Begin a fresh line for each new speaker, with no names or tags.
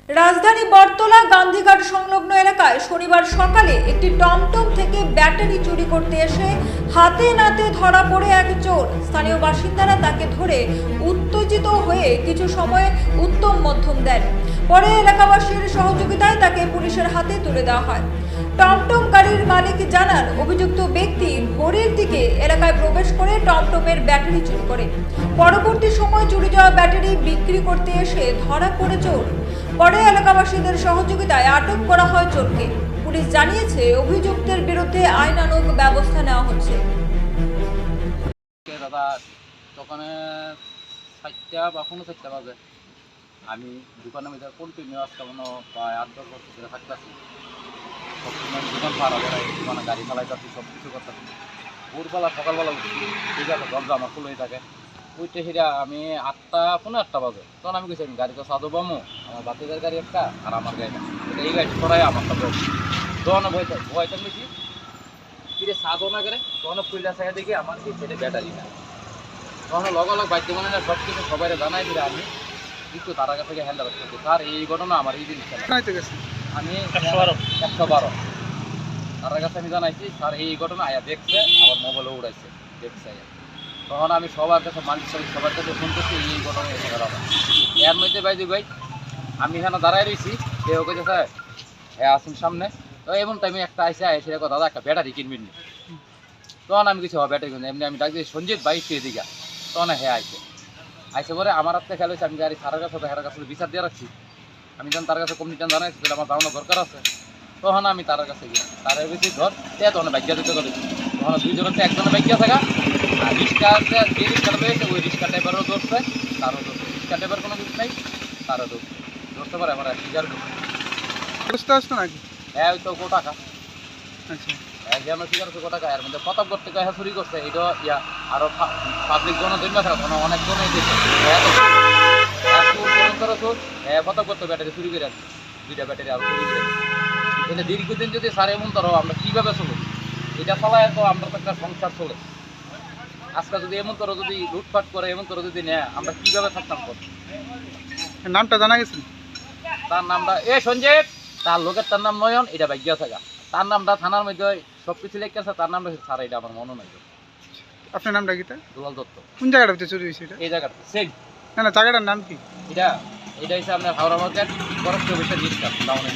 রাজধানী বটতলা গান্ধীঘাট সংলগ্ন এলাকায় শনিবার সকালে একটি টমটম থেকে ব্যাটারি চুরি করতে এসে হাতে নাতে ধরা পড়ে এক চোর। স্থানীয় বাসিন্দারা তাকে ধরে উত্তেজিত হয়ে কিছু সময় উত্তম মধ্যম দেন। পরে এলাকাবাসীর সহযোগিতায় তাকে পুলিশের হাতে তুলে দেওয়া হয়। টমটম গাড়ির মালিক জানান, অভিযুক্ত ব্যক্তি ভোরের দিকে এলাকায় প্রবেশ করে টমটমের ব্যাটারি চুরি করে। পরবর্তী সময় চুরি যাওয়া ব্যাটারি বিক্রি করতে এসে ধরা পড়ে চোর। পরে এলাকাবাসীদের সহযোগিতায় আটক করা হয় চোরকে। পুলিশ জানিয়েছে, অভিযুক্তের বিরুদ্ধে আইনানুগ ব্যবস্থা নেওয়া হচ্ছে।
দাদা দোকানে 4টা বা 4:30 বাজে আমি দোকানের মধ্যে কন্টিনিউ আজকে মনে প্রায় 8-10 বছর ধরে থাকতেছি। সবসময় দোকান পাড়া বেড়াই, দোকানে গাড়ি চালাইতেছি, সব কিছু করতেছি। ভোরবেলা সকালবেলা উঠছি, ঠিক আছে, দরজা আমার খুলেই থাকে। ওইটা সেটা আমি 8:15 বাজে, তখন আমি গেছি আমি গাড়িতে সাদো বামো, আমার বাচ্চাদের গাড়ি একটা আর আমার গাড়িটা, এই গাড়ি সরাই আমার সাথে দোকানে ভয়টা বেশি কিরে সাদো না করে তখন ফুলটা সাইডে দেখি আমার কি ছেলে ব্যাটারি না। তখন লগালগ বাদ্য মানে সব কিছু সবাই জানাই দিলে আমি একটু তার কাছ থেকে হ্যান্ডেল করছি। স্যার এই ঘটনা আমার এই জিনিসটা আমি 112 তার কাছে আমি জানাইছি, স্যার এই ঘটনা আয়া দেখছে, আমার মোবাইলে উড়াইছে, দেখছে। তখন আমি সবার কাছে মালিক সবার কাছে ফোন করছি, এই ঘটনা এসে গেল। এর মধ্যে ভাই আমি এখানে দাঁড়াই রয়েছি, কেউ কেছে স্যার হ্যাঁ আসুন সামনে। তো এমন টাইমে একটা আইসে এসে দেখো দাদা একটা ব্যাটারি কিনবেন নি। তখন আমি কিছু ব্যাটারি কিনবো এমনি আমি ডাক দিই সঞ্জিত বাইক পেয়ে দিঘা। তখন হ্যাঁ আইসে পরে আমার হাতে খেয়াল হয়েছে আমি গাড়ি সারার কাছে হেরার কাছে বিচার দিয়ে রাখছি। আমি যখন তার কাছে কমিটি জানাইছি তাহলে আমার জানানো দরকার আছে। তখন আমি তার কাছে গিয়ে তার বেশি ধর তখন বাইকিয়া দিতে করেছি। তখন দুইজন হচ্ছে একজনে বাইকিয়া থাকা আর রিক্সা যে রিক্সাটা পেয়েছে ওই রিক্সা ড্রাইভারও ধরছে, তারও ধরছে। রিক্সা ড্রাইভার কোনো কিছু নেই, তারও ধরতে পারে আমার স্বীকার করছে
নাকি।
হ্যাঁ ওই তো টাকা
আচ্ছা
আমরা স্বীকার করছি টাকা। এর মধ্যে প্রতাপ করতে গিয়ে চুরি করছে, এটা ইয়া আরো পাবলিক জন জন্য থাকা কোনো অনেক জনই দিচ্ছে প্রতাপ করতে ব্যাটারি চুরি করে আছে, 2টা ব্যাটারি আরো চুরি করে আছে। দীর্ঘদিন যদি স্যার এমন ধরো আমরা কিভাবে চলবো, এটা চলায় তো আমরা তো একটা সংসার চলে। আজকে যদি এমন করো যদি লুটপাট করে এমন করো যদি নেয় আমরা কিভাবে থাকতাম?
নামটা জানা গেছে?
তার নামটা সঞ্জীব, তার লোকের তার নাম নয়ন, এটা ভাগ্য থাকা। তার নামটা থানার মধ্যে সব কিছু লেখা আছে, তার নামটা স্যার এটা আমার মনে নাই।
আপনার নামটা কি?
দুলাল দত্ত।
কোন জায়গাটা চুরি হয়েছে এটা?
এই জায়গাটা সেম
না জায়গাটার নাম কি?
এটা হচ্ছে আপনার হাওড়া মার্কেট ফরেস্ট অফিসের ডিস্ট্রিক্ট টাউনে।